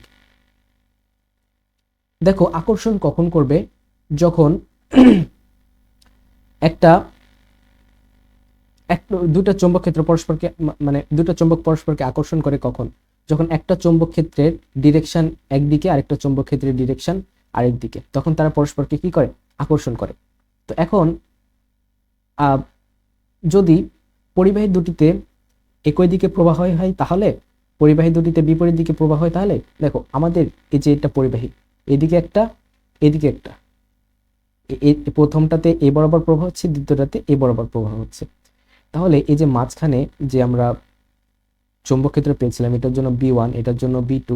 দেখো আকর্ষণ কখন করবে? যখন দুটা চৌম্বক ক্ষেত্র পরস্পরকে মানে দুটা চৌম্বক পরস্পরকে আকর্ষণ করে কখন? যখন একটা চৌম্বক ক্ষেত্রের ডিরেকশন একদিকে আরেকটা চৌম্বক ক্ষেত্রের ডিরেকশন আরেক দিকে, তখন তারা পরস্পরকে কি করে? আকর্ষণ করে। তো এখন যদি পরিবাহী দুটিতে একই দিকে প্রবাহ হয় তাহলে, পরিবাহী দুটিতে বিপরীত দিকে প্রবাহ হয় তাহলে, দেখো আমাদের এই যে এটা পরিবাহী, এদিকে একটা এদিকে একটা, প্রথমটাতে এ বরাবর প্রবাহ হচ্ছে, দ্বিতীয়টাতে এ বরাবর প্রবাহ হচ্ছে। তাহলে এই যে মাঝখানে যে আমরা চৌম্বক ক্ষেত্র পেয়েছিলাম এটার জন্য B1, এটার জন্য B2,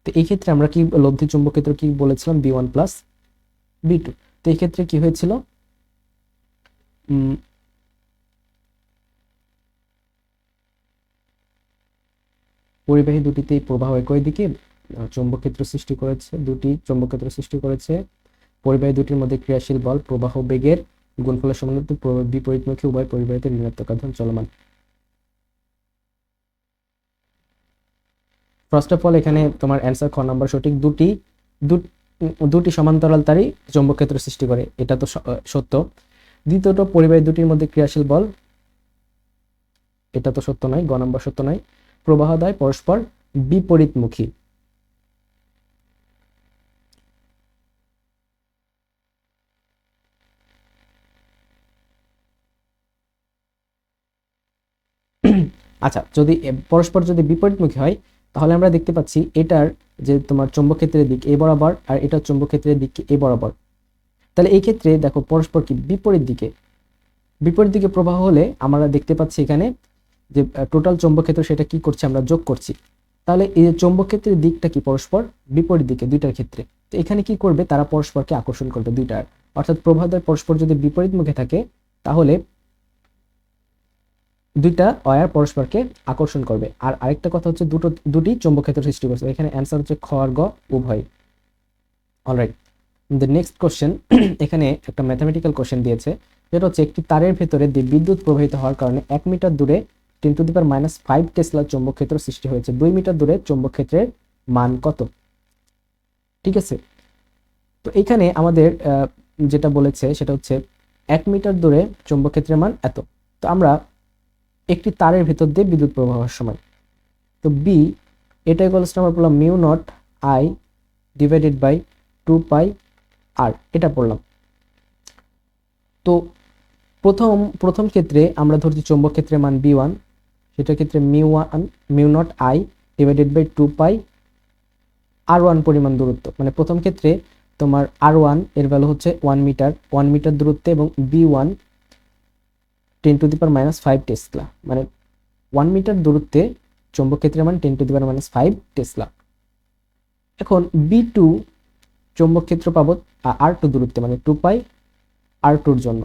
তো এই ক্ষেত্রে আমরা কি লব্ধি চৌম্বক ক্ষেত্র কি বলেছিলাম? B1 plus B2। তো এই ক্ষেত্রে কি হয়েছিল? পরিবাহী দুটিতেই প্রবাহ একই দিকে চৌম্বক ক্ষেত্র সৃষ্টি করেছে, দুটি চৌম্বক ক্ষেত্র সৃষ্টি করেছে। পরিবাহী দুটির মধ্যে ক্রিয়াশীল বল প্রবাহ বেগের গুণফলের সমানুপাতিক, বিপরীতমুখী উভয় পরিবাহীতে ঋণাত্মক আধান চলমান। ফার্স্ট অফ অল এখানে তোমার অ্যান্সার খ নাম্বার সঠিক। দুটি সমান্তরাল তারই চৌম্বক ক্ষেত্র সৃষ্টি করে, এটা তো সত্য। দ্বিতীয়ত পরিবাহী দুটির মধ্যে ক্রিয়াশীল বল, এটা তো সত্য নয়, গ নাম্বার সত্য নয়। প্রবাহ দ্বয় পরস্পর বিপরীতমুখী, আচ্ছা যদি পরস্পর যদি বিপরীতমুখী হয় তাহলে আমরা দেখতে পাচ্ছি এটার যে তোমার চৌম্বক ক্ষেত্রের দিক এ বরাবর আর এটার চৌম্বক ক্ষেত্রের দিক এ বরাবর। তাহলে এই ক্ষেত্রে দেখো পরস্পর কি বিপরীত দিকে প্রবাহ হলে আমরা দেখতে পাচ্ছি এখানে যে টোটাল চৌম্বক ক্ষেত্র সেটা কি করছে? আমরা যোগ করছি। তাহলে এই চৌম্বক ক্ষেত্রের দিকটা কি? পরস্পর বিপরীত দিকে দুইটার ক্ষেত্রে। তো এখানে কি করবে? তারা পরস্পরকে আকর্ষণ করবে দুইটার, অর্থাৎ প্রবাহদ্বয় পরস্পর যদি বিপরীত মুখে থাকে তাহলে দুইটা ওয়্যার পরস্পরকে আকর্ষণ করবে। আর আরেকটা কথা হচ্ছে দুটি চৌম্বক ক্ষেত্র সৃষ্টি করছে। এখানে অ্যান্সার হচ্ছে খ আর গ উভয়। অলরাইট, দ্য নেক্সট কোশ্চেন, এখানে একটা ম্যাথামেটিক্যাল কোশ্চেন দিয়েছে, যেটা হচ্ছে একটি তারের ভেতরে দিয়ে বিদ্যুৎ প্রবাহিত হওয়ার কারণে 1 মিটার দূরে 10⁻⁵ টেসলা চৌম্বক ক্ষেত্র সৃষ্টি হয়েছে। 2 মিটার দূরে চৌম্বক ক্ষেত্রের মান কত? ঠিক আছে, তো এখানে আমাদের যেটা বলেছে সেটা হচ্ছে 1 মিটার দূরে চৌম্বক ক্ষেত্রের মান এত। তো আমরা একটি তারের ভেতর দিয়ে বিদ্যুৎ প্রবাহ হওয়ার সময়, তো বি এটা ইকুয়ালস টু আমরা বললাম mu not I divided by 2 pi r, এটা পড়লাম। তো প্রথম ক্ষেত্রে আমরা ধরছি চৌম্বক ক্ষেত্রের মান বি1, সেটার ক্ষেত্রে mu not I divided by 2 pi আর1 পরিমাণ দূরত্ব, মানে প্রথম ক্ষেত্রে তোমার আর1 এর ভ্যালু হচ্ছে 1 মিটার দূরত্বে, এবং বি1 10⁻⁵ টেসলা, মানে 1 মিটার দূরত্বে চৌম্বক ক্ষেত্রের মান 10⁻⁵ টেসলা। এখন বি2 চৌম্বক ক্ষেত্র পাবো আর2 দূরত্বে, মানে 2 পাই আর2-র জন্য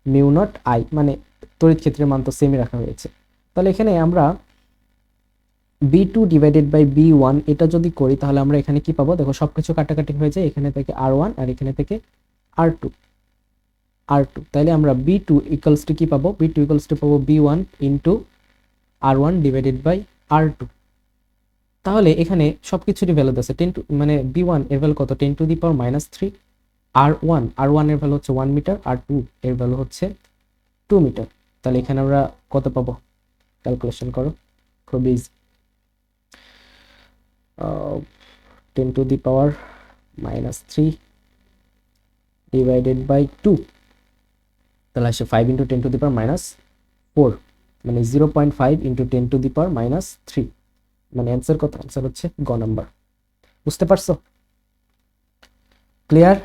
মিউ নট আই, মানে তড়িৎ ক্ষেত্রের মান তো সেমই রাখা হয়েছে। তাহলে এখানে আমরা বি2 ডিভাইডেড বাই বি1 এটা যদি করি, তাহলে আমরা এখানে কি পাবো? দেখো সবকিছু কাটাকাটি হয়ে যায়, এখানে থেকে আর1 আর এখানে থেকে আর2, তাহলে আমরা বি2 ইকুয়ালস টু কি পাবো? বি2 ইকুয়ালস টু পাবো বি1 ইন্টু আর1 ডিভাইডেড বাই আর2। তাহলে এখানে সবকিছুরই ভ্যালু আছে 10 মানে বি1 এর ভ্যালু কত? 10⁻⁻3। আর1 এর ভ্যালু হচ্ছে 1 মিটার, আর2 এর ভ্যালু হচ্ছে 2 মিটার। তাহলে এখানে আমরা কত পাবো? ক্যালকুলেশন করো, খুব ইজি। 10⁻³ ডিভাইডেড বাই 2, তাহলে আসে 5 ইন্টু 10⁻⁴, মানে 0.5 ইন্টু 10⁻⁻3, মানে অ্যান্সার কত? অ্যান্সার হচ্ছে গ নাম্বার। বুঝতে পারছো? ক্লিয়ার?